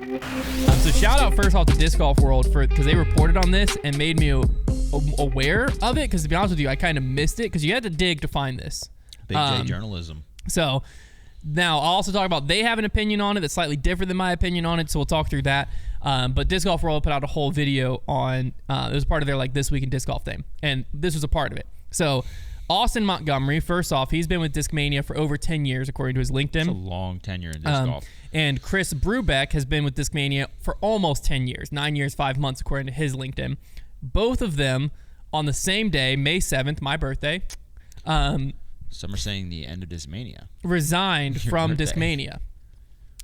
So shout out first off to Disc Golf World because they reported on this and made me aware of it. Because to be honest with you, I kind of missed it because you had to dig to find this. Big J journalism. So now I'll also talk about they have an opinion on it that's slightly different than my opinion on it. So we'll talk through that. But Disc Golf World put out a whole video on it was part of their like This Week in Disc Golf thing, and this was a part of it. So Austin Montgomery, first off, he's been with Discmania for over 10 years, according to his LinkedIn. It's a long tenure in disc golf. And Chris Brubeck has been with Discmania for almost 10 years, 9 years, 5 months, according to his LinkedIn. Both of them on the same day, May 7th, my birthday. Some are saying the end of Discmania. Resigned from Discmania.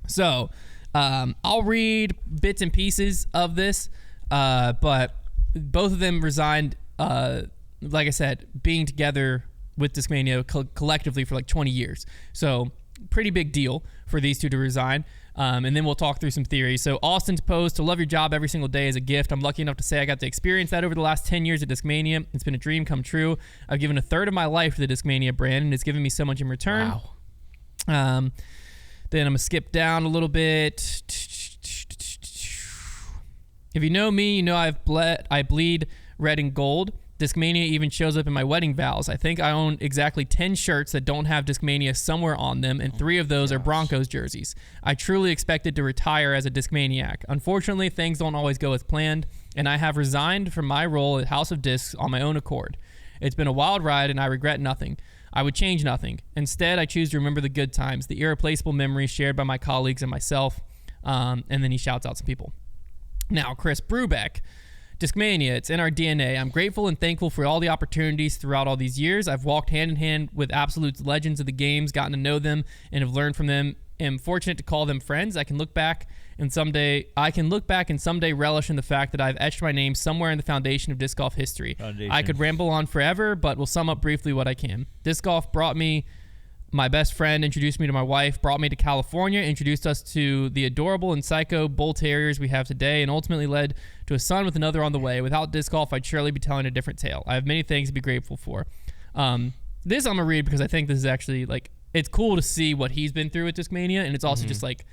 So I'll read bits and pieces of this, but both of them resigned, like I said, being together with Discmania collectively for like 20 years. So pretty big deal for these two to resign. And then we'll talk through some theories. So Austin's post, to love your job every single day is a gift. I'm lucky enough to say I got to experience that over the last 10 years at Discmania. It's been a dream come true. I've given a third of my life to the Discmania brand, and it's given me so much in return. Wow. Then I'm going to skip down a little bit. If you know me, you know I bleed red and gold. Discmania even shows up in my wedding vows. I think I own exactly 10 shirts that don't have Discmania somewhere on them, and 3 of those are Broncos jerseys. I truly expected to retire as a Discmaniac. Unfortunately, things don't always go as planned, and I have resigned from my role at House of Discs on my own accord. It's been a wild ride, and I regret nothing. I would change nothing. Instead, I choose to remember the good times, the irreplaceable memories shared by my colleagues and myself, and then he shouts out some people. Now, Chris Brubeck, Discmania, it's in our DNA. I'm grateful and thankful for all the opportunities throughout all these years. I've walked hand in hand with absolute legends of the games, gotten to know them, and have learned from them. I'm fortunate to call them friends. I can look back and someday relish in the fact that I've etched my name somewhere in the foundation of disc golf history. I could ramble on forever, but will sum up briefly what I can. Disc golf brought me my best friend, introduced me to my wife, brought me to California, introduced us to the adorable and psycho bull terriers we have today, and ultimately led to a son with another on the way. Without disc golf, I'd surely be telling a different tale. I have many things to be grateful for. This I'm going to read because I think this is actually, like, it's cool to see what he's been through with Discmania, and it's also just, like,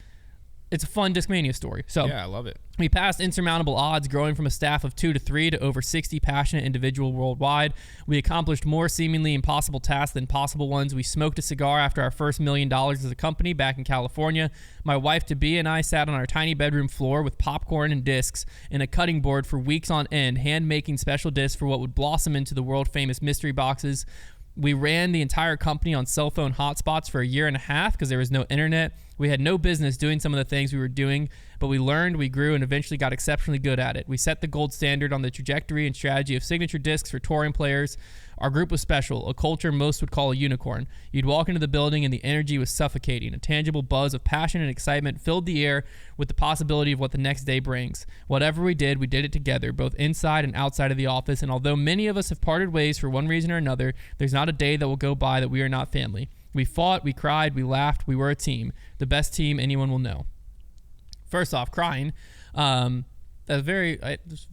it's a fun Discmania story. So yeah, I love it. We passed insurmountable odds, growing from a staff of 2 to 3 to over 60 passionate individuals worldwide. We accomplished more seemingly impossible tasks than possible ones. We smoked a cigar after our first $1 million as a company back in California. My wife-to-be and I sat on our tiny bedroom floor with popcorn and discs and a cutting board for weeks on end, hand-making special discs for what would blossom into the world-famous mystery boxes. We ran the entire company on cell phone hotspots for 1.5 years because there was no internet. We had no business doing some of the things we were doing, but we learned, we grew, and eventually got exceptionally good at it. We set the gold standard on the trajectory and strategy of signature discs for touring players. Our group was special, a culture most would call a unicorn. You'd walk into the building and the energy was suffocating. A tangible buzz of passion and excitement filled the air with the possibility of what the next day brings. Whatever we did it together, both inside and outside of the office, and although many of us have parted ways for one reason or another, there's not a day that will go by that we are not family. We fought, we cried, we laughed, we were a team. The best team anyone will know. First off, crying. That's very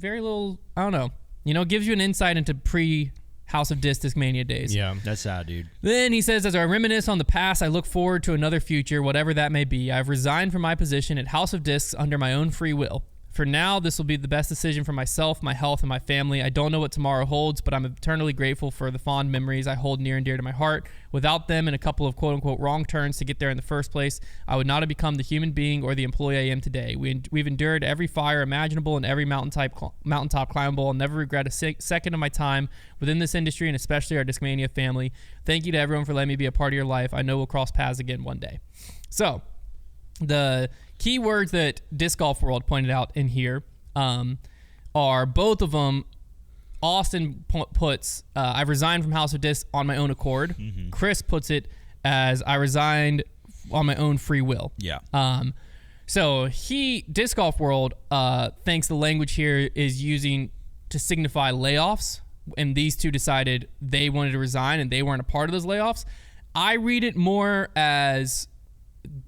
little, I don't know. You know, gives you an insight into pre-House of Discmania days. Yeah, that's sad, dude. Then he says, as I reminisce on the past, I look forward to another future, whatever that may be. I've resigned from my position at House of Discs under my own free will. For now, this will be the best decision for myself, my health, and my family. I don't know what tomorrow holds, but I'm eternally grateful for the fond memories I hold near and dear to my heart. Without them and a couple of quote-unquote wrong turns to get there in the first place, I would not have become the human being or the employee I am today. We've endured every fire imaginable and every mountaintop climbable. I'll never regret a second of my time within this industry, and especially our Discmania family. Thank you to everyone for letting me be a part of your life. I know we'll cross paths again one day. So, the key words that Disc Golf World pointed out in here are both of them. Austin puts, I resigned from House of Disc on my own accord. Mm-hmm. Chris puts it as I resigned on my own free will. Yeah. So Disc Golf World thinks the language here is using to signify layoffs, and these two decided they wanted to resign and they weren't a part of those layoffs. I read it more as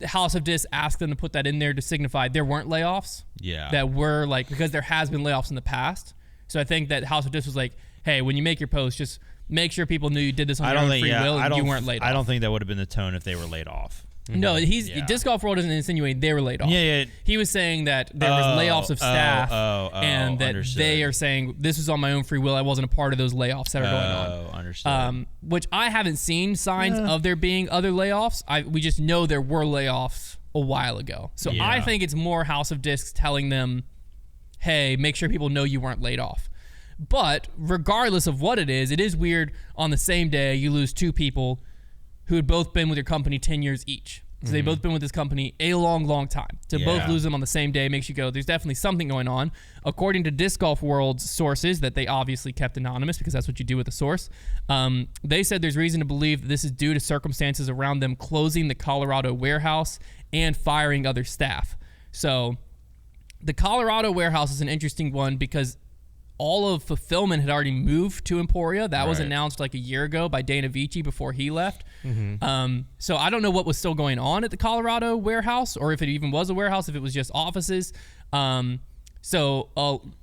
House of Disc asked them to put that in there to signify there weren't layoffs. Yeah. That were like, because there has been layoffs in the past. So I think that House of Disc was like, hey, when you make your post, just make sure people knew you did this on your own free will and you weren't laid off. I don't think that would have been the tone if they were laid off. No, Disc Golf World doesn't insinuate they were laid off. Yeah. He was saying that there was layoffs of staff, and that understood. they are saying this was on my own free will. I wasn't a part of those layoffs that are going on. Understood. Which I haven't seen signs of there being other layoffs. We just know there were layoffs a while ago. So I think it's more House of Discs telling them, hey, make sure people know you weren't laid off. But regardless of what it is weird on the same day you lose two people who had both been with your company 10 years each. So they've both been with this company a long, long time. To both lose them on the same day makes you go, there's definitely something going on. According to Disc Golf World's sources that they obviously kept anonymous because that's what you do with a source, they said there's reason to believe that this is due to circumstances around them closing the Colorado warehouse and firing other staff. So the Colorado warehouse is an interesting one because all of fulfillment had already moved to Emporia. That was announced like a year ago by Dana Vici before he left. So I don't know what was still going on at the Colorado warehouse, or if it even was a warehouse, if it was just offices. But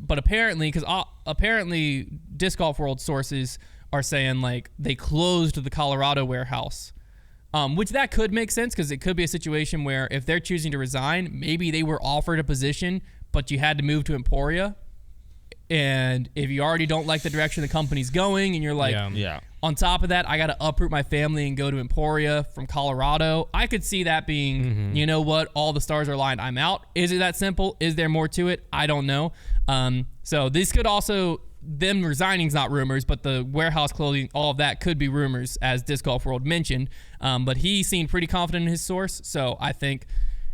apparently, apparently Disc Golf World sources are saying like they closed the Colorado warehouse, which that could make sense because it could be a situation where if they're choosing to resign, maybe they were offered a position, but you had to move to Emporia. And if you already don't like the direction the company's going and you're like, on top of that, I got to uproot my family and go to Emporia from Colorado, I could see that being, you know what, all the stars are aligned, I'm out. Is it that simple? Is there more to it? I don't know. So this could also, them resigning is not rumors, but the warehouse closing, all of that could be rumors, as Disc Golf World mentioned. But he seemed pretty confident in his source. So I think,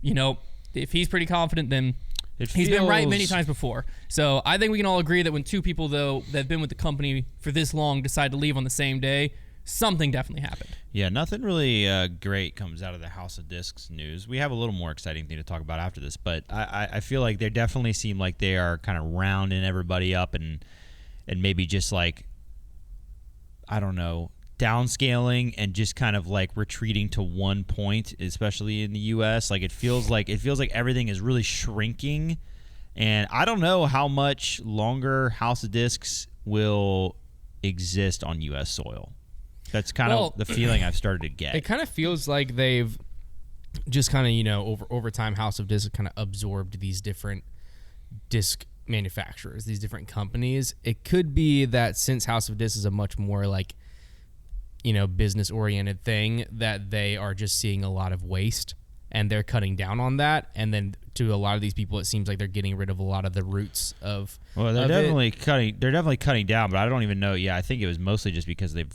if he's pretty confident, then he's been right many times before. So I think we can all agree that when two people, though, that have been with the company for this long decide to leave on the same day, something definitely happened. Yeah, nothing really great comes out of the House of Discs news. We have a little more exciting thing to talk about after this, but I feel like they definitely seem like they are kind of rounding everybody up and maybe just like, I don't know, downscaling and just kind of like retreating to one point, especially in the US. Like it feels like everything is really shrinking, and I don't know how much longer House of Discs will exist on US soil. That's kind of the feeling I've started to get. It kind of feels like they've just kind of, over time, House of Discs kind of absorbed these different disc manufacturers, these different companies. It could be that since House of Discs is a much more like, business-oriented thing, that they are just seeing a lot of waste and they're cutting down on that. And then to a lot of these people, it seems like they're getting rid of a lot of the roots of. Well, they're definitely cutting. They're definitely cutting down, but I don't even know. Yeah, I think it was mostly just because they've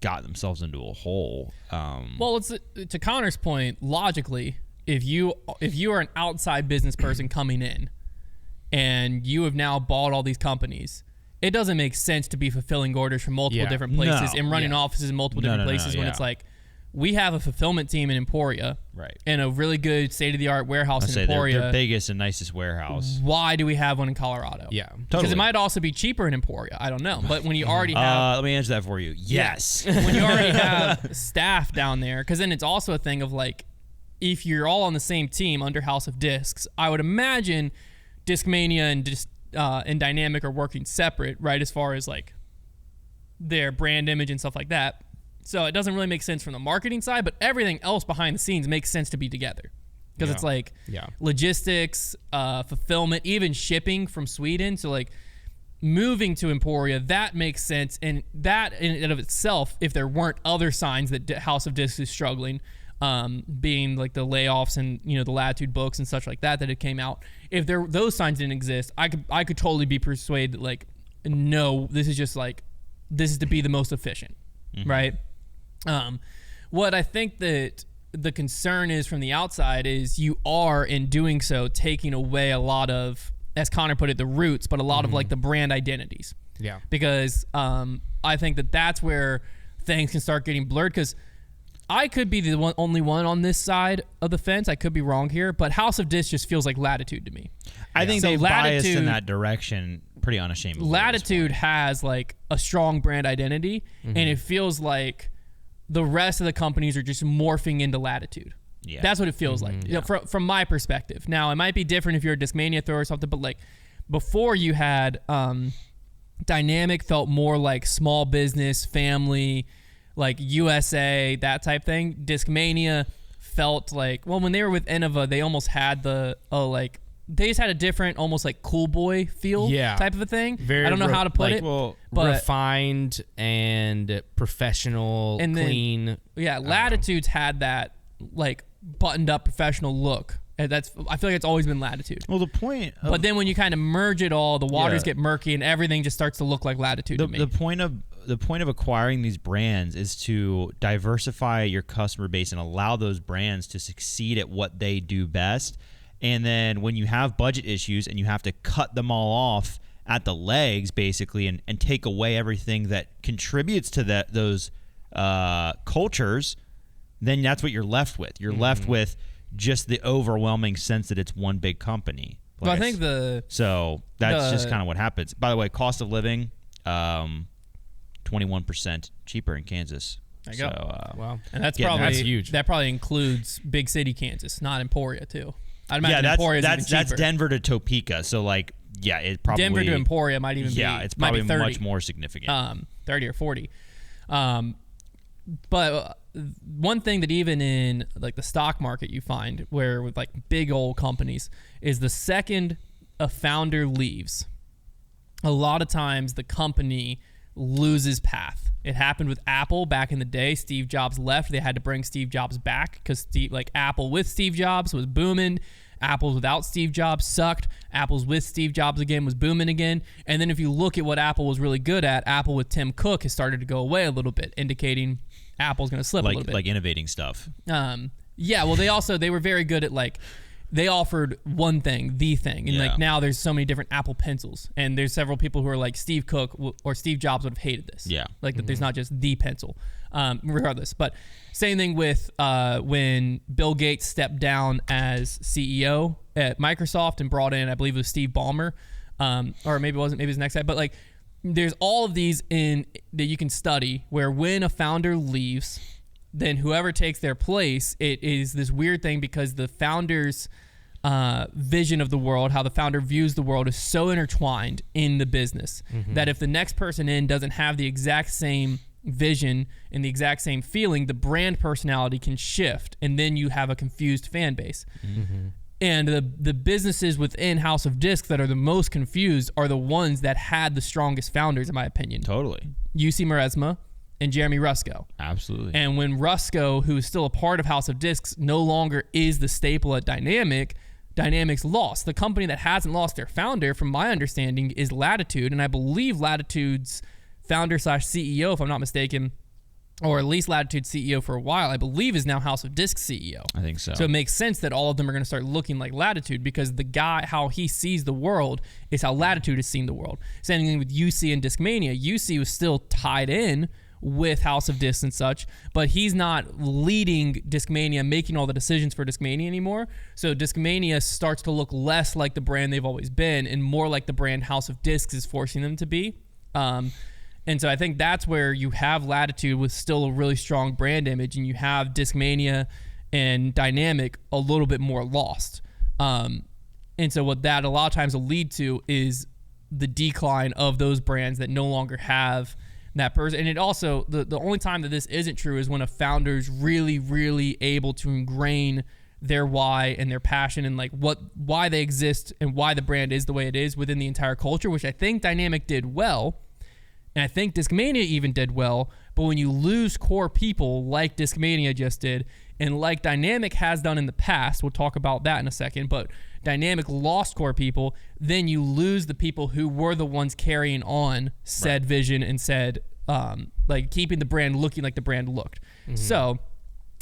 got themselves into a hole. Well, it's to Connor's point. Logically, if you are an outside business person coming in, and you have now bought all these companies, it doesn't make sense to be fulfilling orders from multiple different places and running offices in multiple different places when it's like, we have a fulfillment team in Emporia, and a really good state-of-the-art warehouse in Emporia. Their biggest and nicest warehouse. Why do we have one in Colorado? Yeah, because it might also be cheaper in Emporia. I don't know. But when you already have... let me answer that for you. Yes. When you already have staff down there, because then it's also a thing of like, if you're all on the same team under House of Discs, I would imagine Discmania and Dynamic are working separate, right, as far as like their brand image and stuff like that. So it doesn't really make sense from the marketing side, but everything else behind the scenes makes sense to be together, because it's like logistics, fulfillment, even shipping from Sweden. So like moving to Emporia, that makes sense. And that in and of itself, if there weren't other signs that House of Discs is struggling, being like the layoffs and the Latitude books and such like that had came out, if those signs didn't exist, I could totally be persuaded that like, no, this is to be the most efficient, right? What I think that the concern is from the outside is you are, in doing so, taking away a lot of, as Connor put it, the roots, but a lot of like the brand identities. Yeah. Because I think that that's where things can start getting blurred, because I could be the only one on this side of the fence. I could be wrong here, but House of Discs just feels like Latitude to me. I think they biased in that direction pretty unashamedly. Latitude has like a strong brand identity, and it feels like the rest of the companies are just morphing into Latitude. Yeah. That's what it feels like from my perspective. Now, it might be different if you're a Discmania thrower or something, but like before you had Dynamic felt more like small business, family, like USA, that type thing. Discmania felt like, well, when they were with Innova, they almost had they just had a different, almost like cool boy feel type of a thing. Very I don't know how to put it. Well, but refined and professional, and clean. Latitudes had that like buttoned up professional look. And I feel like it's always been Latitude. Well, the point of, but then when you kind of merge it all, the waters get murky and everything just starts to look like Latitude to me. The point of acquiring these brands is to diversify your customer base and allow those brands to succeed at what they do best. And then when you have budget issues and you have to cut them all off at the legs, basically, and take away everything that contributes to those cultures, then that's what you're left with. You're left with just the overwhelming sense that it's one big company. Well, I think so that's just kind of what happens. By the way, cost of living, 21% cheaper in Kansas. There you go. Wow. And that's huge. That probably includes big city Kansas, not Emporia too. I'd imagine that's Denver to Topeka. So it probably Denver to Emporia might even be it's probably 30, much more significant. 30 or 40. But one thing that even in like the stock market you find where with like big old companies is the second a founder leaves, a lot of times the company loses path. It happened with Apple back in the day. Steve Jobs left. They had to bring Steve Jobs back because Apple with Steve Jobs was booming. Apple's without Steve Jobs sucked. Apple's with Steve Jobs again was booming again. And then if you look at what Apple was really good at, Apple with Tim Cook has started to go away a little bit, indicating Apple's going to slip a little bit. Like innovating stuff. Well, they were very good at they offered one thing, the thing. And now there's so many different Apple pencils. And there's several people who are like Steve Cook or Steve Jobs would have hated this. Yeah. That there's not just the pencil. Regardless. But same thing with when Bill Gates stepped down as CEO at Microsoft and brought in, I believe it was Steve Ballmer. Or maybe it wasn't, maybe it was the next guy. But there's all of these that you can study where when a founder leaves, then whoever takes their place, it is this weird thing because the founder's vision of the world, how the founder views the world, is so intertwined in the business that if the next person in doesn't have the exact same vision and the exact same feeling, the brand personality can shift, and then you have a confused fan base. And the businesses within House of Disc that are the most confused are the ones that had the strongest founders, in my opinion. Totally. UC Maresma and Jeremy Rusko. Absolutely. And when Rusko, who is still a part of House of Discs, no longer is the staple at Dynamic's lost. The company that hasn't lost their founder, from my understanding, is Latitude. And I believe Latitude's founder/CEO, if I'm not mistaken, or at least Latitude's CEO for a while, I believe is now House of Disc CEO. I think so. So it makes sense that all of them are going to start looking like Latitude because the guy, how he sees the world is how Latitude has seen the world. Same thing with UC and Discmania. UC was still tied in with House of Disc and such, but he's not leading Discmania, making all the decisions for Discmania anymore. So Discmania starts to look less like the brand they've always been and more like the brand House of Discs is forcing them to be. And so I think that's where you have Latitude with still a really strong brand image, and you have Discmania and Dynamic a little bit more lost. And so what that a lot of times will lead to is the decline of those brands that no longer have that person. And it also, the only time that this isn't true is when a founder's really, really able to ingrain their why and their passion and why they exist and why the brand is the way it is within the entire culture, which I think Dynamic did well. And I think Discmania even did well, but when you lose core people like Discmania just did, and like Dynamic has done in the past, we'll talk about that in a second, but Dynamic lost core people, then you lose the people who were the ones carrying on said vision and said, keeping the brand looking like the brand looked. So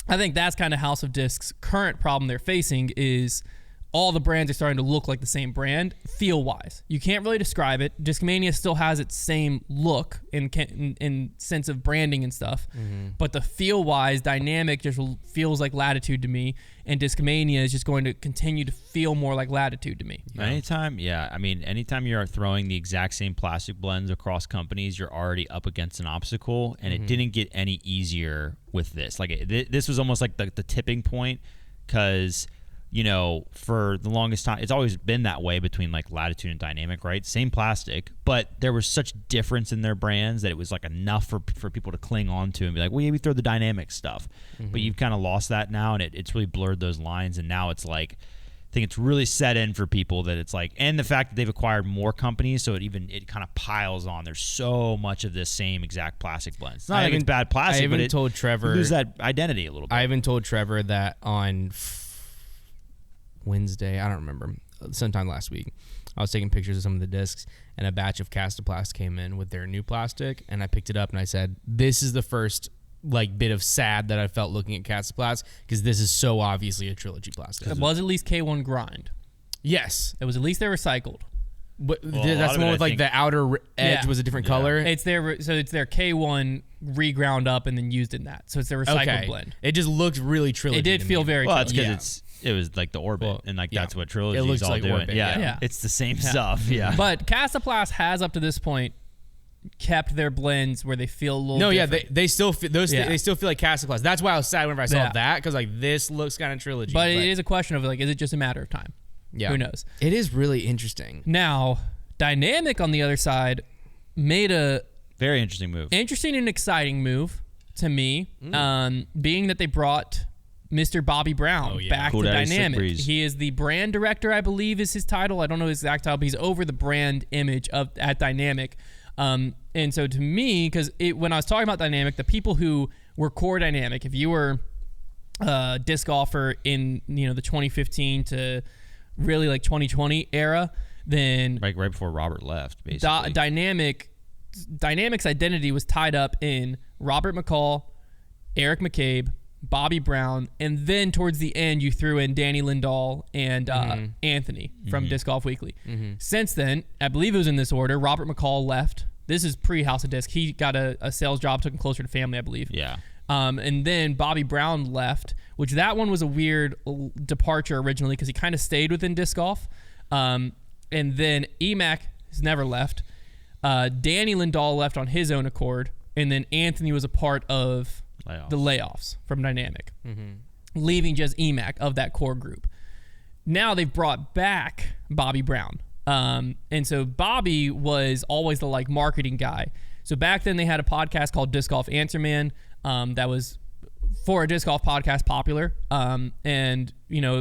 I think that's kind of House of Disc's current problem they're facing is all the brands are starting to look like the same brand feel-wise. You can't really describe it. Discmania still has its same look in sense of branding and stuff, but the feel-wise, Dynamic just feels like Latitude to me, and Discmania is just going to continue to feel more like Latitude to me. Anytime you're throwing the exact same plastic blends across companies, you're already up against an obstacle, and it didn't get any easier with this. This was almost like the tipping point, because for the longest time, it's always been that way between like Latitude and Dynamic, right? Same plastic, but there was such difference in their brands that it was like enough for people to cling on to and be like, well, yeah, we throw the Dynamic stuff. But you've kind of lost that now, and it's really blurred those lines. And now it's like, I think it's really set in for people that it's like, and the fact that they've acquired more companies, so it kind of piles on. There's so much of this same exact plastic blend. It's not like it's bad plastic, but it told Trevor, lose that identity a little bit. I even told Trevor that on Wednesday, I don't remember, sometime last week, I was taking pictures of some of the discs, and a batch of Castoplast came in with their new plastic, and I picked it up and I said, this is the first like bit of sad that I felt looking at Castoplast, because this is so obviously a trilogy plastic. It was at least K1 grind. Yes. It was at least they recycled. But that's the one with like the outer edge was a different color. It's their K1 reground up and then used in that. So it's their recycled blend. It just looked really trilogy. It did feel very that's because it was like the Orbit, and like that's what trilogy is all like doing. Orbit, yeah, it's the same stuff. Yeah, but Castoplast has up to this point kept their blends where they feel a little different. They still feel they still feel like Castoplast. That's why I was sad whenever I saw that, because like this looks kind of trilogy. But it is a question of like, is it just a matter of time? Yeah, who knows? It is really interesting. Now, Dynamic on the other side made a very interesting and exciting move to me, being that they brought Mr. Bobby Brown back to Dynamic. He is the brand director, I believe, is his title. I don't know his exact title, but he's over the brand image at Dynamic. And so to me, because when I was talking about Dynamic, the people who were core Dynamic, if you were a disc golfer in the 2015 to really like 2020 era, then like right before Robert left, basically. Dynamic's identity was tied up in Robert McCall, Eric McCabe, Bobby Brown, and then towards the end you threw in Danny Lindahl and Anthony from Disc Golf Weekly. Since then, I believe it was in this order, Robert McCall left. This is pre-House of Disc. He got a sales job, took him closer to family, I believe. Yeah. And then Bobby Brown left, which that one was a weird departure originally because he kind of stayed within disc golf. And then EMAC has never left. Danny Lindahl left on his own accord, and then Anthony was a part of the layoffs from Dynamic, leaving just EMAC of that core group. Now they've brought back Bobby Brown. And so Bobby was always the like marketing guy. So back then they had a podcast called Disc Golf Answer Man that was for a disc golf podcast popular. And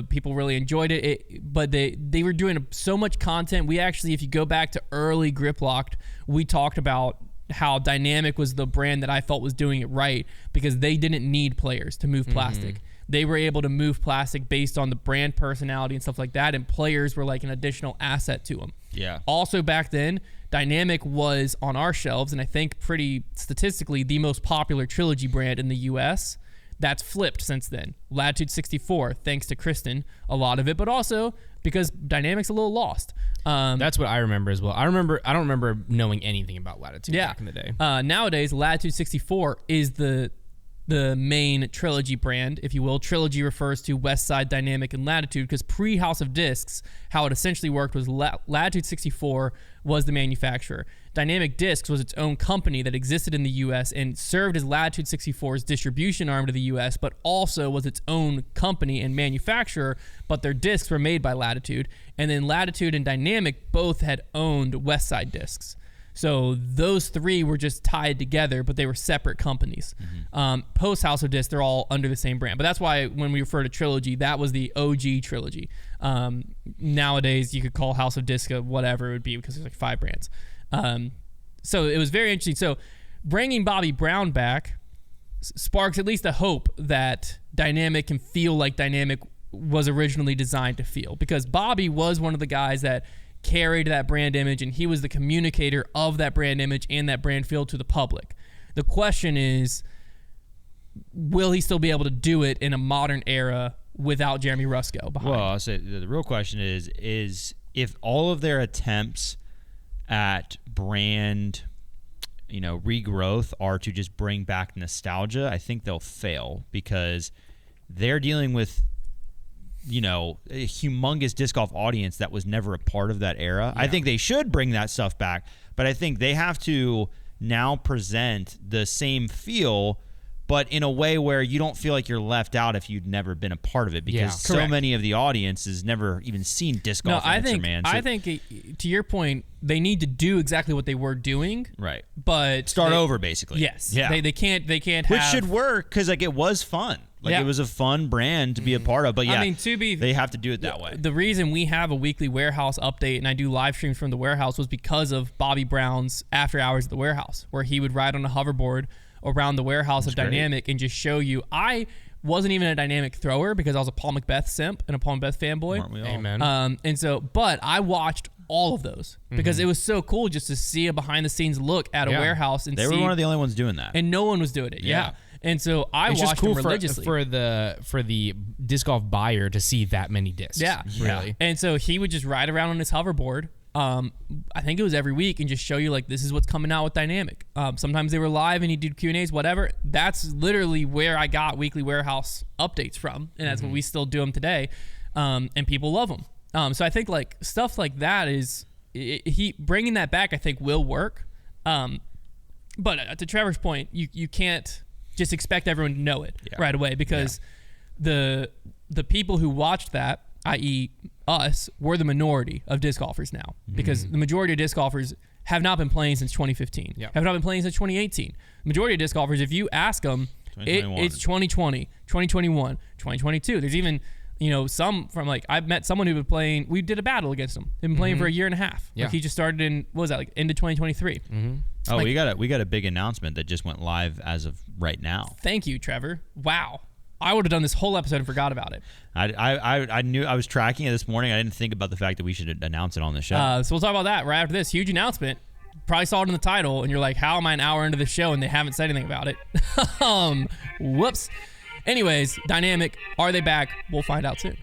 people really enjoyed it. But they were doing so much content. We actually, if you go back to early Grip Locked, we talked about how Dynamic was the brand that I felt was doing it right because they didn't need players to move plastic. They were able to move plastic based on the brand personality and stuff like that, and players were like an additional asset to them. Yeah. Also back then, Dynamic was on our shelves, and I think pretty statistically the most popular trilogy brand in the U.S. That's flipped since then. Latitude 64, thanks to Kristen, a lot of it, but also because Dynamic's a little lost. That's what I remember as well. I don't remember knowing anything about Latitude back in the day. Nowadays, Latitude 64 is the main trilogy brand, if you will. Trilogy refers to Westside, Dynamic, and Latitude because pre-House of Discs, how it essentially worked was Latitude 64 was the manufacturer. Dynamic Discs was its own company that existed in the U.S. and served as Latitude 64's distribution arm to the U.S., but also was its own company and manufacturer, but their discs were made by Latitude. And then Latitude and Dynamic both had owned Westside Discs. So those three were just tied together, but they were separate companies. Post House of Disc, they're all under the same brand. But that's why when we refer to trilogy, that was the OG trilogy. Nowadays, you could call House of Disc whatever it would be because there's like 5 brands. So it was very interesting. So bringing Bobby Brown back sparks at least a hope that Dynamic can feel like Dynamic was originally designed to feel. Because Bobby was one of the guys that carried that brand image, and he was the communicator of that brand image and that brand feel to the public. The question is, will he still be able to do it in a modern era without Jeremy Rusko behind? Well, I'll say the real question is if all of their attempts at brand, regrowth are to just bring back nostalgia, I think they'll fail because they're dealing with a humongous disc golf audience that was never a part of that era. Yeah. I think they should bring that stuff back, but I think they have to now present the same feel, but in a way where you don't feel like you're left out if you'd never been a part of it, because Yeah. so Correct. many of the audience has never even seen disc golf. No, Answer Man. So- I think to your point, they need to do exactly what they were doing, right. but Start they- over, basically. Yes. Yeah. They can't Which have. should work, because like it was fun. Like Yeah. it was a fun brand to be a part of. But yeah, I mean, to be they have to do it that way. The reason we have a weekly warehouse update and I do live streams from the warehouse was because of Bobby Brown's After Hours at the Warehouse, where he would ride on a hoverboard around the warehouse of great. Dynamic and just show you. I wasn't even a Dynamic thrower because I was a Paul Macbeth simp and a Paul Macbeth fanboy. Aren't we all? Amen. And so, but I watched all of those because it was so cool just to see a behind the scenes look at a Yeah. warehouse and They see, were one of the only ones doing that. and no one was doing it. Yeah. Yeah. And so I It's watched just cool them religiously. for the disc golf buyer to see that many discs. Yeah. Really. And so he would just ride around on his hoverboard. I think it was every week, and just show you like this is what's coming out with Dynamic. Sometimes they were live and he'd do Q&As, whatever. That's literally where I got weekly warehouse updates from, and that's what we still do them today. And people love them. So I think like stuff like that is he bringing that back. I think will work. But to Trevor's point, you can't just expect everyone to know it right away, because the people who watched that, i.e. us, we're the minority of disc golfers now, because the majority of disc golfers have not been playing since 2015, have not been playing since 2018. The majority of disc golfers, if you ask them, it's 2020, 2021, 2022. There's even some from like I've met someone who been playing. We did a battle against him. They've been playing for a year and a half. Yeah. Like he just started in what was that, like end of 2023. Oh, Like- we got a big announcement that just went live as of right now. Thank you, Trevor. Wow. I would have done this whole episode and forgot about it. I knew I was tracking it this morning. I didn't think about the fact that we should announce it on the show. So we'll talk about that right after this huge announcement. Probably saw it in the title, and you're like, how am I an hour into the show and they haven't said anything about it? Whoops. Anyways, Dynamic, are they back? We'll find out soon.